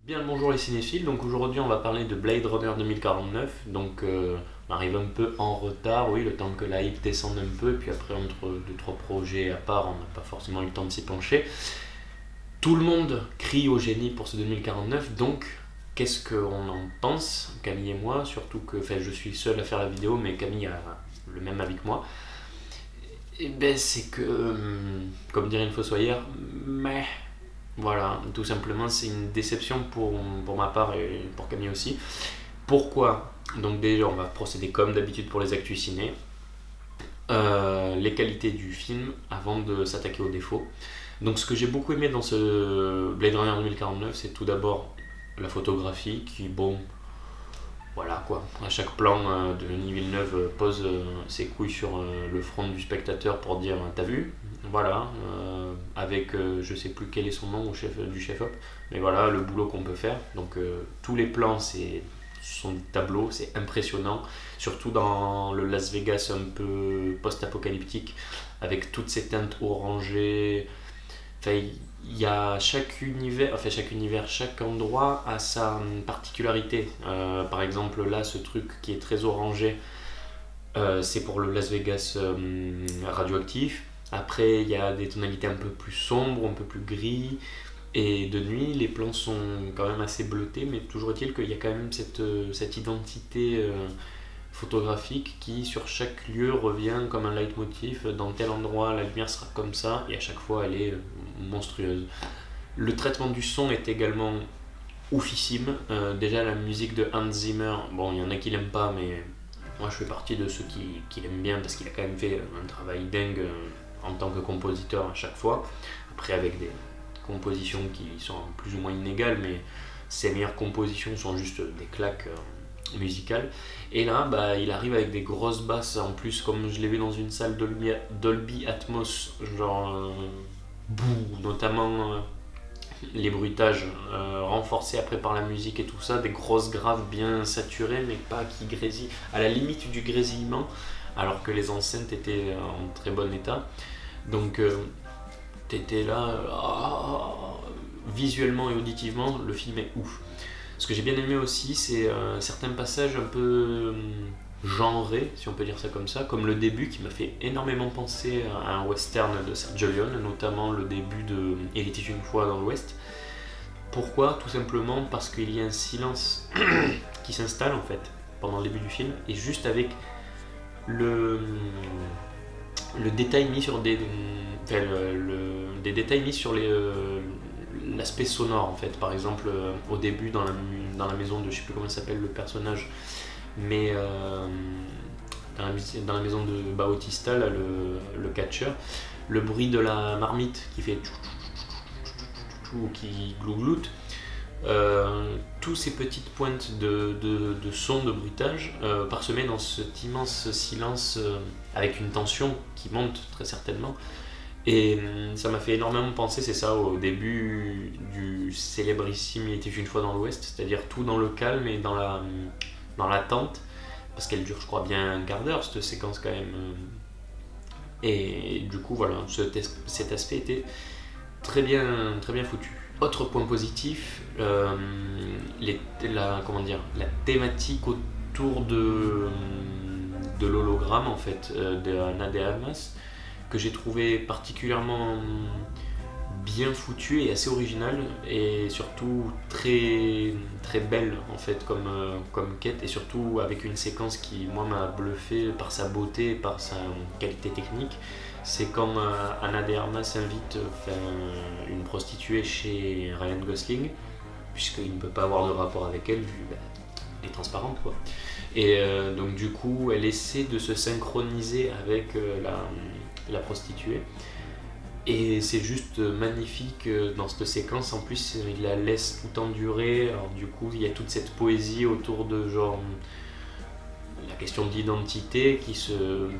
Bien le bonjour les cinéphiles, donc aujourd'hui on va parler de Blade Runner 2049, on arrive un peu en retard, oui, le temps que la hype descende un peu, et puis après entre deux trois projets à part, on n'a pas forcément eu le temps de s'y pencher. Tout le monde crie au génie pour ce 2049, donc qu'est-ce qu'on en pense, Camille et moi, surtout que enfin, je suis seul à faire la vidéo, mais Camille a le même avis que moi. Et ben c'est que, comme dirait une fossoyeur, mais voilà, tout simplement, c'est une déception pour ma part et pour Camille aussi. Pourquoi? Donc déjà, on va procéder comme d'habitude pour les actus ciné. Les qualités du film avant de s'attaquer aux défauts. Donc ce que j'ai beaucoup aimé dans ce Blade Runner 2049, c'est tout d'abord la photographie qui, bon, voilà quoi. À chaque plan, Denis Villeneuve pose ses couilles sur le front du spectateur pour dire t'as vu? Voilà, avec je sais plus quel est son nom au chef, du chef-op, mais voilà le boulot qu'on peut faire. Donc tous les plans sont des tableaux, c'est impressionnant, surtout dans le Las Vegas un peu post-apocalyptique, avec toutes ces teintes orangées. Enfin, il y a chaque endroit a sa particularité. Par exemple, là, ce truc qui est très orangé, c'est pour le Las Vegas radioactif. Après, il y a des tonalités un peu plus sombres, un peu plus gris. Et de nuit, les plans sont quand même assez bleutés, mais toujours est-il qu'il y a quand même cette identité photographique qui, sur chaque lieu, revient comme un leitmotiv. Dans tel endroit, la lumière sera comme ça, et à chaque fois, elle est monstrueuse. Le traitement du son est également oufissime. Déjà, la musique de Hans Zimmer, bon, il y en a qui l'aiment pas, mais moi je fais partie de ceux qui l'aiment bien parce qu'il a quand même fait un travail dingue en tant que compositeur à chaque fois. Après, avec des compositions qui sont plus ou moins inégales, mais ses meilleures compositions sont juste des claques musicales. Et là, bah, il arrive avec des grosses basses en plus, comme je l'ai vu dans une salle Dolby Atmos, genre notamment les bruitages renforcés après par la musique et tout ça, des grosses graves bien saturées, mais pas qui grésillent, à la limite du grésillement, alors que les enceintes étaient en très bon état. Donc t'étais là, visuellement et auditivement, le film est ouf. Ce que j'ai bien aimé aussi, c'est certains passages un peu genrés, si on peut dire ça comme le début qui m'a fait énormément penser à un western de Sergio Leone, notamment le début de Il était une fois dans l'Ouest. Pourquoi? Tout simplement parce qu'il y a un silence qui s'installe en fait pendant le début du film, et juste avec le, le détail mis sur des détails mis sur l'aspect sonore en fait. Par exemple, au début dans la maison de, je sais plus comment s'appelle le personnage, mais dans la maison de Bautista, là, le catcheur, le bruit de la marmite qui fait ou qui glougloute, tous ces petites pointes de son, de bruitage, parsemés dans cet immense silence avec une tension qui monte très certainement. Et ça m'a fait énormément penser, c'est ça, au début du célébrissime Il était une fois dans l'Ouest, c'est-à-dire tout dans le calme et dans l'attente, parce qu'elle dure, je crois, bien un quart d'heure, cette séquence quand même. Et du coup, voilà, cet aspect était très bien foutu. Autre point positif, la thématique autour de l'hologramme en fait, d'Anna de Armas, que j'ai trouvé particulièrement bien foutu et assez original, et surtout très belle en fait comme quête, et surtout avec une séquence qui moi m'a bluffé par sa beauté et par sa qualité technique. C'est quand Anna de Armas invite une prostituée chez Ryan Gosling, puisqu'il ne peut pas avoir de rapport avec elle vu elle est transparente quoi. Et donc du coup elle essaie de se synchroniser avec la prostituée. Et c'est juste magnifique dans cette séquence. En plus, il la laisse tout endurer. Alors, du coup, il y a toute cette poésie autour de genre la question de l'identité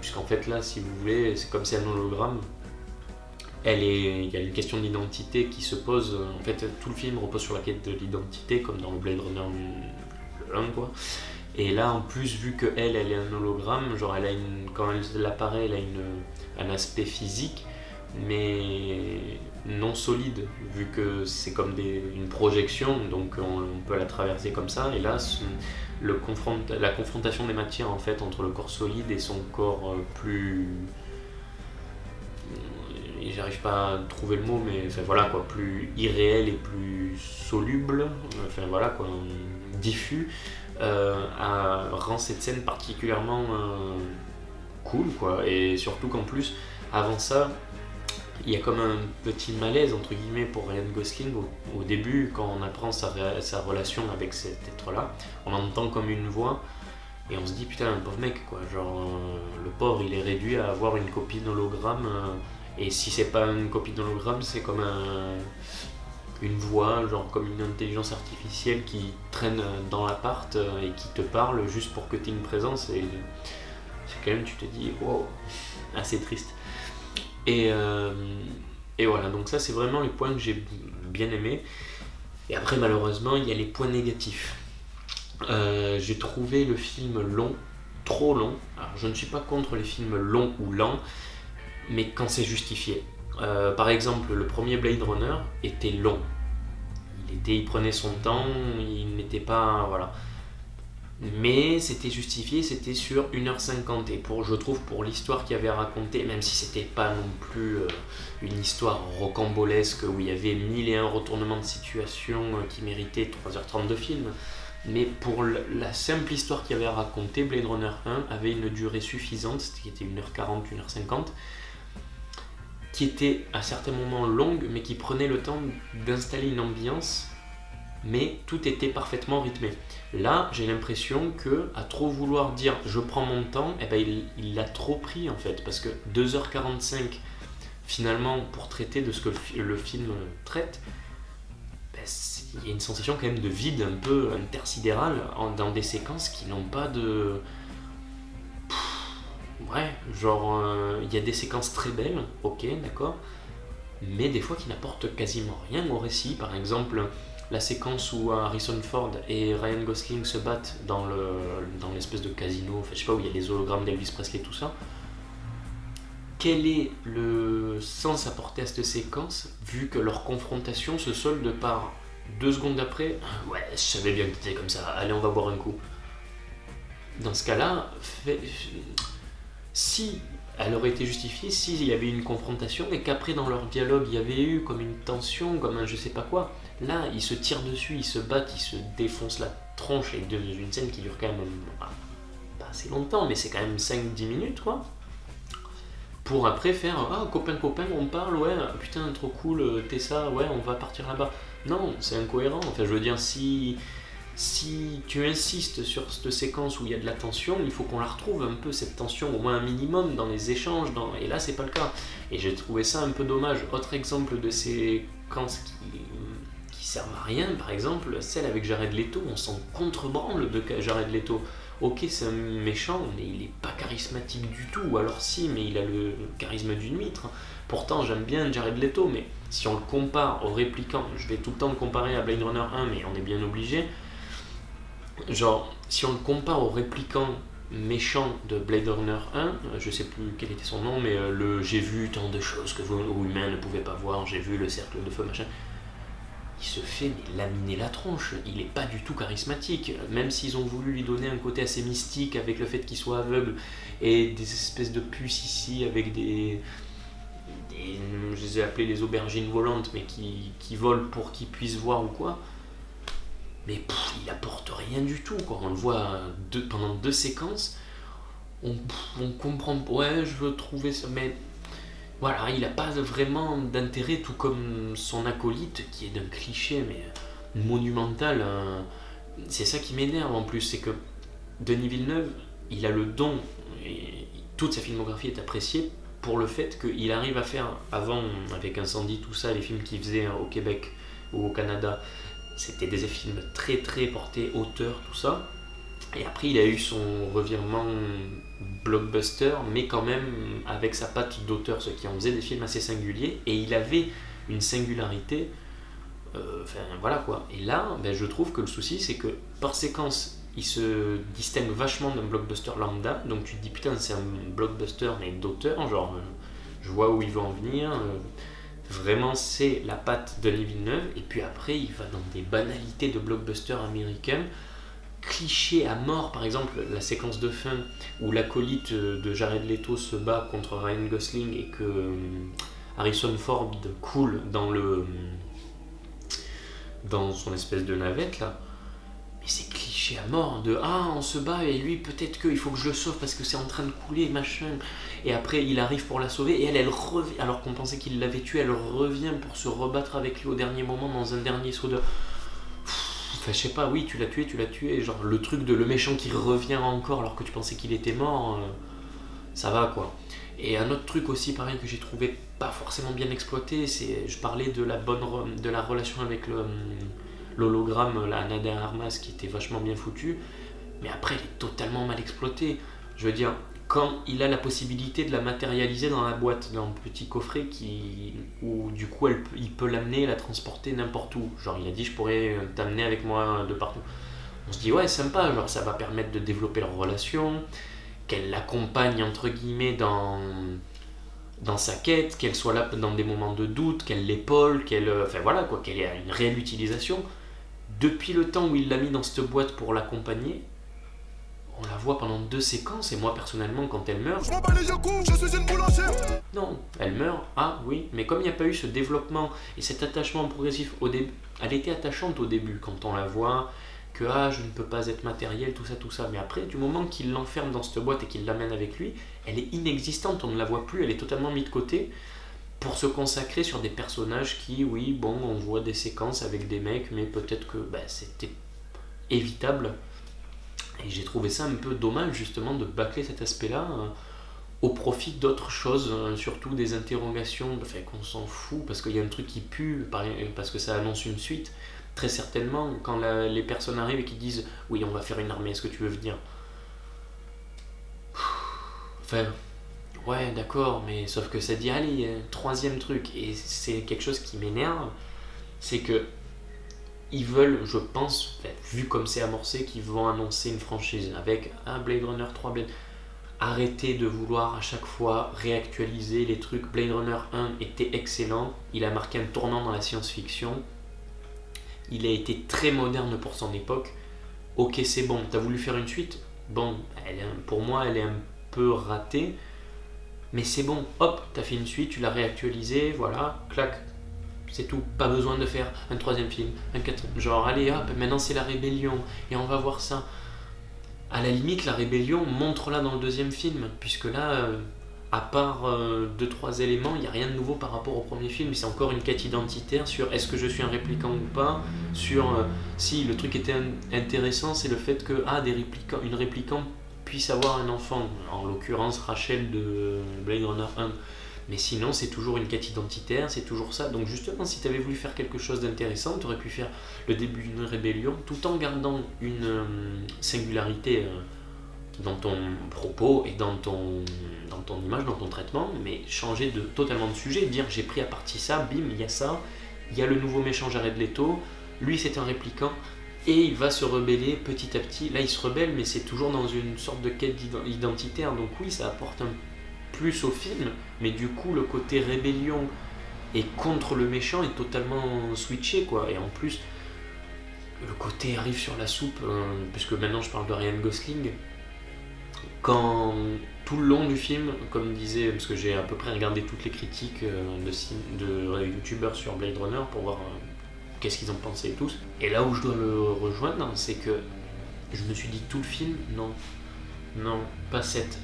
puisqu'en fait, là, si vous voulez, c'est comme c'est un hologramme. Il y a une question d'identité qui se pose. En fait, tout le film repose sur la quête de l'identité, comme dans le Blade Runner le 1, quoi. Et là, en plus, vu qu'elle est un hologramme, genre, quand elle apparaît, elle a un aspect physique, mais non solide, vu que c'est comme une projection, donc on peut la traverser comme ça, et là la confrontation des matières en fait entre le corps solide et son corps plus... J'arrive pas à trouver le mot, mais enfin, voilà quoi, plus irréel et plus soluble, enfin voilà quoi, diffus, rend cette scène particulièrement cool quoi, et surtout qu'en plus, avant ça, il y a comme un petit malaise entre guillemets pour Ryan Gosling au début, quand on apprend sa relation avec cet être-là, on entend comme une voix. Et on se dit putain, un pauvre mec quoi, genre le pauvre il est réduit à avoir une copie d'hologramme, et si c'est pas une copie d'hologramme, c'est comme une voix, genre comme une intelligence artificielle qui traîne dans l'appart et qui te parle juste pour que tu aies une présence, et c'est quand même, tu te dis wow, assez triste. Et voilà, donc ça c'est vraiment les points que j'ai bien aimés. Et après malheureusement il y a les points négatifs. J'ai trouvé le film long, trop long. Alors je ne suis pas contre les films longs ou lents, mais quand c'est justifié. Par exemple, le premier Blade Runner était long. Il prenait son temps, il n'était pas... Voilà. Mais c'était justifié, c'était sur 1h50. Et je trouve pour l'histoire qu'il avait racontée, même si c'était pas non plus une histoire rocambolesque où il y avait 1001 retournements de situation qui méritaient 3h30 de film, mais pour la simple histoire qu'il avait racontée, Blade Runner 1 avait une durée suffisante, qui était 1h40, 1h50, qui était à certains moments longue, mais qui prenait le temps d'installer une ambiance, mais tout était parfaitement rythmé. Là, j'ai l'impression que, à trop vouloir dire je prends mon temps, eh ben, il l'a trop pris en fait, parce que 2h45 finalement pour traiter de ce que le film traite, ben, il y a une sensation quand même de vide un peu intersidéral dans des séquences qui n'ont pas de... Ouais, genre il y a des séquences très belles, ok, d'accord, mais des fois qui n'apportent quasiment rien au récit. Par exemple, la séquence où Harrison Ford et Ryan Gosling se battent dans l'espèce de casino, enfin je sais pas, où il y a les hologrammes d'Elvis Presley, tout ça. Quel est le sens apporté à cette séquence, vu que leur confrontation se solde par 2 secondes après, ouais, je savais bien que t'étais comme ça, allez on va boire un coup. Dans ce cas-là, si elle aurait été justifiée, s'il y avait eu une confrontation et qu'après dans leur dialogue il y avait eu comme une tension, comme un je sais pas quoi, là ils se tirent dessus, ils se battent, ils se défoncent la tronche, et dans une scène qui dure quand même pas assez longtemps, mais c'est quand même 5-10 minutes quoi. Pour après faire ah copain on parle, ouais putain trop cool, t'es ça, ouais on va partir là-bas. Non, c'est incohérent, enfin je veux dire, si tu insistes sur cette séquence où il y a de la tension, il faut qu'on la retrouve un peu, cette tension, au moins un minimum dans les échanges, et là c'est pas le cas. Et j'ai trouvé ça un peu dommage. Autre exemple de séquences qui servent à rien, par exemple, celle avec Jared Leto, on s'en contrebranle de Jared Leto. Ok, c'est un méchant, mais il est pas charismatique du tout, ou alors si, mais il a le charisme d'une huître. Pourtant j'aime bien Jared Leto, mais si on le compare au répliquant, je vais tout le temps le comparer à Blade Runner 1, mais on est bien obligé. Genre, si on le compare au répliquant méchant de Blade Runner 1, je sais plus quel était son nom, mais j'ai vu tant de choses que vous humains ne pouvez pas voir, j'ai vu le cercle de feu, machin. Il se fait laminer la tronche, il est pas du tout charismatique, même s'ils ont voulu lui donner un côté assez mystique avec le fait qu'il soit aveugle et des espèces de puces ici avec je les ai appelées les aubergines volantes, mais qui volent pour qu'ils puissent voir ou quoi. Mais il apporte rien du tout, quoi. On le voit pendant 2 séquences, on comprend, ouais je veux trouver ça, mais voilà, il n'a pas vraiment d'intérêt, tout comme son acolyte qui est d'un cliché mais monumental. C'est ça qui m'énerve en plus, c'est que Denis Villeneuve, il a le don, et toute sa filmographie est appréciée pour le fait qu'il arrive à faire, avant avec Incendie, tout ça, les films qu'il faisait au Québec ou au Canada, c'était des films très très portés auteur, tout ça. Et après il a eu son revirement blockbuster, mais quand même avec sa patte d'auteur, ce qui en faisait des films assez singuliers, et il avait une singularité, enfin voilà quoi. Et là, ben, je trouve que le souci c'est que par séquence, il se distingue vachement d'un blockbuster lambda, donc tu te dis putain c'est un blockbuster mais d'auteur, genre je vois où il veut en venir, Vraiment, c'est la patte de Denis Villeneuve. Et puis après, il va dans des banalités de blockbusters américains, clichés à mort. Par exemple, la séquence de fin où l'acolyte de Jared Leto se bat contre Ryan Gosling et que Harrison Ford coule dans son espèce de navette là. Mais c'est cliché à mort de ah on se bat et lui peut-être qu'il faut que je le sauve parce que c'est en train de couler machin, et après il arrive pour la sauver et elle revient alors qu'on pensait qu'il l'avait tué, elle revient pour se rebattre avec lui au dernier moment dans un dernier saut de enfin je sais pas, oui tu l'as tué, genre le truc de le méchant qui revient encore alors que tu pensais qu'il était mort, ça va quoi. Et un autre truc aussi pareil que j'ai trouvé pas forcément bien exploité, c'est je parlais de la relation avec l'hologramme, la Ana de Armas, qui était vachement bien foutu, mais après elle est totalement mal exploitée. Je veux dire, quand il a la possibilité de la matérialiser dans la boîte, dans le petit coffret où du coup il peut l'amener, la transporter n'importe où. Genre il a dit je pourrais t'amener avec moi de partout. On se dit ouais sympa, genre ça va permettre de développer leur relation, qu'elle l'accompagne entre guillemets dans sa quête, qu'elle soit là dans des moments de doute, qu'elle l'épaule, enfin voilà quoi, qu'elle ait une réelle utilisation. Depuis le temps où il l'a mis dans cette boîte pour l'accompagner, on la voit pendant 2 séquences, et moi personnellement quand elle meurt, non, elle meurt, ah oui, mais comme il n'y a pas eu ce développement et cet attachement progressif au début, elle était attachante au début quand on la voit, que ah je ne peux pas être matériel, tout ça, mais après du moment qu'il l'enferme dans cette boîte et qu'il l'amène avec lui, elle est inexistante, on ne la voit plus, elle est totalement mise de côté pour se consacrer sur des personnages qui, oui, bon, on voit des séquences avec des mecs, mais peut-être que c'était évitable. Et j'ai trouvé ça un peu dommage justement de bâcler cet aspect-là au profit d'autres choses, surtout des interrogations, enfin, qu'on s'en fout, parce qu'il y a un truc qui pue, parce que ça annonce une suite. Très certainement, quand les personnes arrivent et qui disent « Oui, on va faire une armée, est-ce que tu veux venir ?» Enfin, ouais, d'accord, mais sauf que ça dit « Allez, troisième truc », et c'est quelque chose qui m'énerve, c'est que ils veulent, je pense, vu comme c'est amorcé, qu'ils vont annoncer une franchise avec un Blade Runner 3, arrêtez de vouloir à chaque fois réactualiser les trucs. Blade Runner 1 était excellent, il a marqué un tournant dans la science-fiction, il a été très moderne pour son époque. Ok, c'est bon, t'as voulu faire une suite, bon, pour moi elle est un peu ratée, mais c'est bon, hop, t'as fait une suite, tu l'as réactualisée, voilà, clac, c'est tout, pas besoin de faire un 3e film, un 4e, genre allez hop, maintenant c'est la rébellion, et on va voir ça. À la limite, la rébellion, montre-la dans le 2e film, puisque là, à part 2-3 éléments, il n'y a rien de nouveau par rapport au 1er film, c'est encore une quête identitaire sur est-ce que je suis un répliquant ou pas, sur si le truc était intéressant, c'est le fait que une répliquant puisse avoir un enfant, en l'occurrence Rachel de Blade Runner 1. Mais sinon, c'est toujours une quête identitaire, c'est toujours ça. Donc justement, si tu avais voulu faire quelque chose d'intéressant, tu aurais pu faire le début d'une rébellion, tout en gardant une singularité dans ton propos et dans ton image, dans ton traitement, mais changer totalement de sujet, dire j'ai pris à partie ça, bim, il y a ça, il y a le nouveau méchant Jared Leto, lui c'est un répliquant, et il va se rebeller petit à petit. Là, il se rebelle, mais c'est toujours dans une sorte de quête identitaire, donc oui, ça apporte un plus au film, mais du coup le côté rébellion et contre le méchant est totalement switché quoi. Et en plus le côté arrive sur la soupe, puisque maintenant je parle de Ryan Gosling, quand tout le long du film, comme disait, parce que j'ai à peu près regardé toutes les critiques de youtubeurs sur Blade Runner pour voir qu'est-ce qu'ils en pensaient tous, et là où je dois le rejoindre, c'est que je me suis dit tout le film, non, pas cette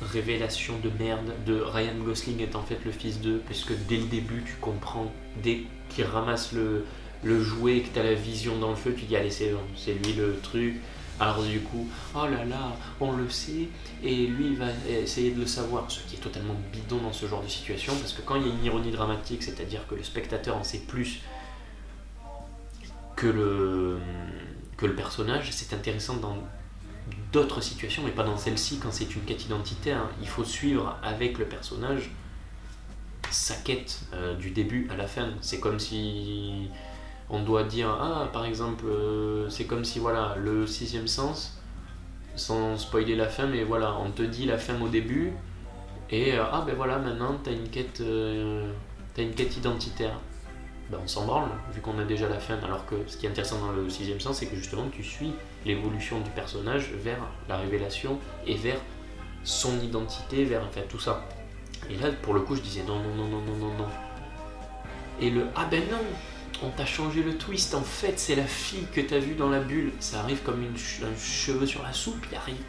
révélation de merde de Ryan Gosling est en fait le fils d'eux, puisque dès le début tu comprends, dès qu'il ramasse le jouet, que tu as la vision dans le feu, tu dis allez c'est bon, c'est lui le truc. Alors du coup, oh là là, on le sait, et lui il va essayer de le savoir, ce qui est totalement bidon dans ce genre de situation, parce que quand il y a une ironie dramatique, c'est-à-dire que le spectateur en sait plus que le personnage, c'est intéressant dans d'autres situations, mais pas dans celle-ci. Quand c'est une quête identitaire, il faut suivre avec le personnage sa quête du début à la fin. C'est comme si on doit dire, ah par exemple, c'est comme si voilà, le 6e sens, sans spoiler la fin, mais voilà, on te dit la fin au début, et ah ben voilà, maintenant t'as t'as une quête identitaire, ben on s'en branle, vu qu'on a déjà la fin, alors que ce qui est intéressant dans le sixième sens, c'est que justement tu suis l'évolution du personnage vers la révélation et vers son identité, vers enfin, tout ça. Et là, pour le coup, je disais non, non, non, non, non, non, non. Et le ah ben non, on t'a changé le twist, en fait, c'est la fille que t'as vue dans la bulle. Ça arrive comme un cheveu sur la soupe, il arrive.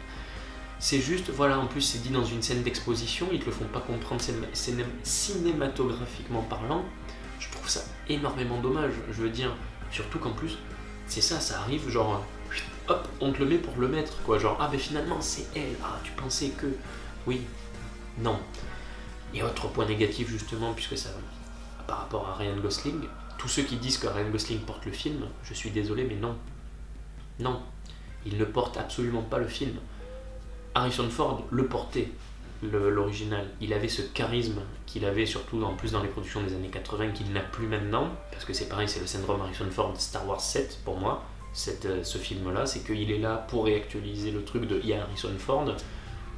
C'est juste, voilà, en plus, c'est dit dans une scène d'exposition, ils te le font pas comprendre cinématographiquement parlant. Je trouve ça énormément dommage, je veux dire, surtout qu'en plus, c'est ça, ça arrive, genre, hop, on te le met pour le mettre, quoi, genre, ah ben finalement c'est elle, ah tu pensais que, oui, non. Et autre point négatif justement, puisque ça, par rapport à Ryan Gosling, tous ceux qui disent que Ryan Gosling porte le film, je suis désolé, mais non, non, il ne porte absolument pas le film. Harrison Ford le portait, l'original. Il avait ce charisme qu'il avait surtout en plus dans les productions des années 80 qu'il n'a plus maintenant, parce que c'est pareil, c'est le syndrome Harrison Ford Star Wars 7 pour moi, ce film-là, c'est qu'il est là pour réactualiser le truc de il y a Harrison Ford,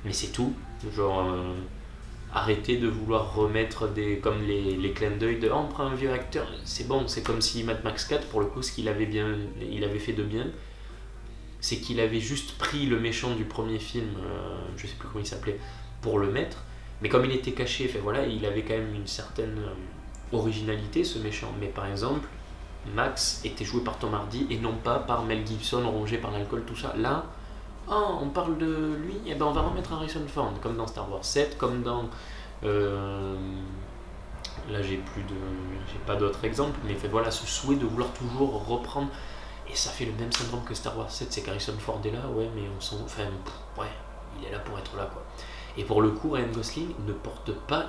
mais c'est tout. Genre, arrêtez de vouloir remettre comme les clins d'œil de oh, on prend un vieux acteur, c'est bon, c'est comme si Mad Max 4, pour le coup, ce qu'il avait fait de bien, c'est qu'il avait juste pris le méchant du premier film, je sais plus comment il s'appelait, pour le mettre, mais comme il était caché, fait, voilà, il avait quand même une certaine originalité ce méchant. Mais par exemple, Max était joué par Tom Hardy et non pas par Mel Gibson rongé par l'alcool, tout ça. Là, oh, on parle de lui, et ben on va remettre Harrison Ford, comme dans Star Wars 7, comme dans... là j'ai pas d'autres exemples, mais fait, voilà, ce souhait de vouloir toujours reprendre... Et ça fait le même syndrome que Star Wars 7, c'est qu'Harrison Ford est là, ouais, mais on s'en... Enfin, ouais, il est là pour être là, quoi. Et pour le coup, Ryan Gosling ne porte pas...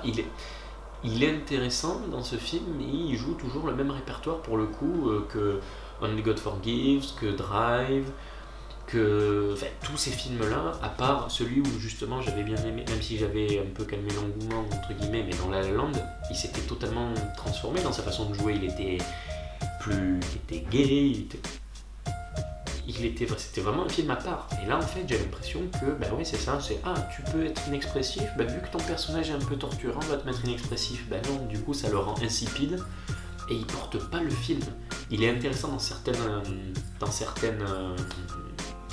Il est intéressant dans ce film, mais il joue toujours le même répertoire, pour le coup, que Only God Forgives, que Drive, que... Enfin, tous ces films-là, à part celui où, justement, j'avais bien aimé, même si j'avais un peu calmé l'engouement, entre guillemets, mais dans La La Land, il s'était totalement transformé dans sa façon de jouer, il était gay, c'était vraiment un film à part. Et là en fait j'ai l'impression que bah oui c'est ça, c'est ah tu peux être inexpressif, bah vu que ton personnage est un peu torturant on va te mettre inexpressif, bah non, du coup ça le rend insipide et il porte pas le film. Il est intéressant dans certaines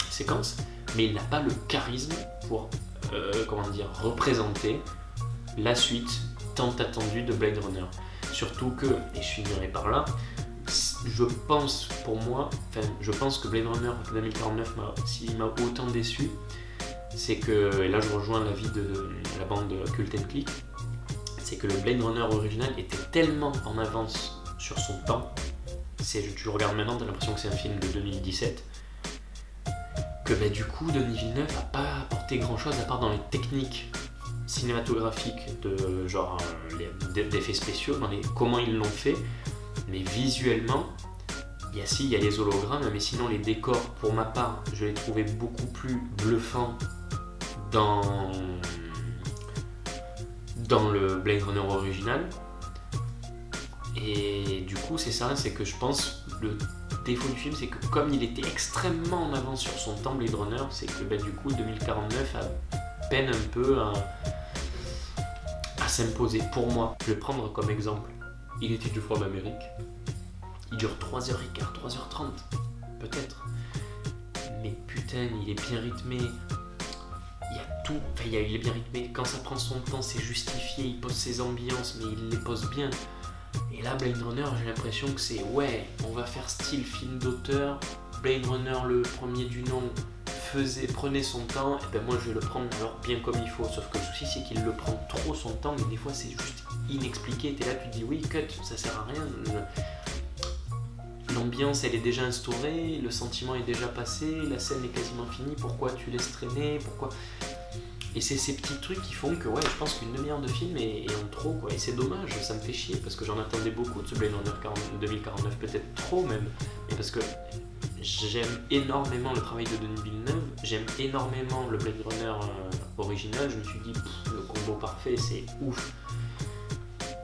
séquences, mais il n'a pas le charisme pour représenter la suite tant attendue de Blade Runner. Surtout que, et je finirai par là, je pense que Blade Runner 2049 s'il m'a autant déçu, c'est que, et là je rejoins l'avis de la bande Cult & Click, c'est que le Blade Runner original était tellement en avance sur son temps, tu regardes maintenant, t'as l'impression que c'est un film de 2017, que bah, du coup Denis Villeneuve n'a pas apporté grand chose à part dans les techniques cinématographiques de genre d'effets spéciaux, dans comment ils l'ont fait. Mais visuellement, il y a les hologrammes, mais sinon les décors, pour ma part, je les trouvais beaucoup plus bluffants dans le Blade Runner original. Et du coup, c'est ça, c'est que je pense, le défaut du film, c'est que comme il était extrêmement en avance sur son temps, Blade Runner, c'est que bah, du coup, 2049 a peine un peu à s'imposer. Pour moi, je vais prendre comme exemple. Il était du front d'Amérique. Il dure 3h15, 3h30, peut-être. Mais putain, il est bien rythmé. Il y a tout. Enfin, il est bien rythmé. Quand ça prend son temps, c'est justifié. Il pose ses ambiances, mais il les pose bien. Et là, Blade Runner, j'ai l'impression que c'est ouais, on va faire style film d'auteur. Blade Runner, le premier du nom, prenait son temps. Et ben moi, je vais le prendre alors bien comme il faut. Sauf que le souci, c'est qu'il le prend trop son temps, mais des fois, c'est juste inexpliqué. T'es là, tu te dis oui, cut, ça sert à rien. L'ambiance, elle est déjà instaurée, le sentiment est déjà passé, la scène est quasiment finie. Pourquoi tu laisses traîner? Pourquoi? Et c'est ces petits trucs qui font que ouais, je pense qu'une demi-heure de film est en trop, quoi. Et c'est dommage, ça me fait chier parce que j'en attendais beaucoup de ce Blade Runner 2049, peut-être trop même. Mais parce que j'aime énormément le travail de Denis Villeneuve, j'aime énormément le Blade Runner original. Je me suis dit, le combo parfait, c'est ouf.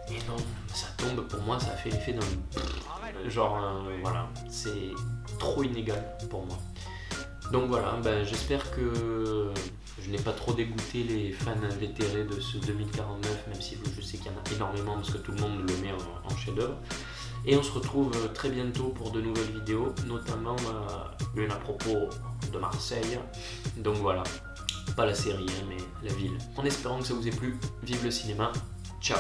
Et non, ça tombe, pour moi, ça a fait l'effet d'un... voilà, c'est trop inégal pour moi. Donc voilà, ben, j'espère que Je n'ai pas trop dégoûté les fans invétérés de ce 2049, même si je sais qu'il y en a énormément parce que tout le monde le met en chef-d'œuvre. Et on se retrouve très bientôt pour de nouvelles vidéos, notamment une à propos de Marseille. Donc voilà, pas la série, hein, mais la ville. En espérant que ça vous ait plu, vive le cinéma, ciao.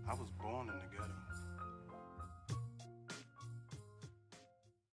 I was born in the ghetto.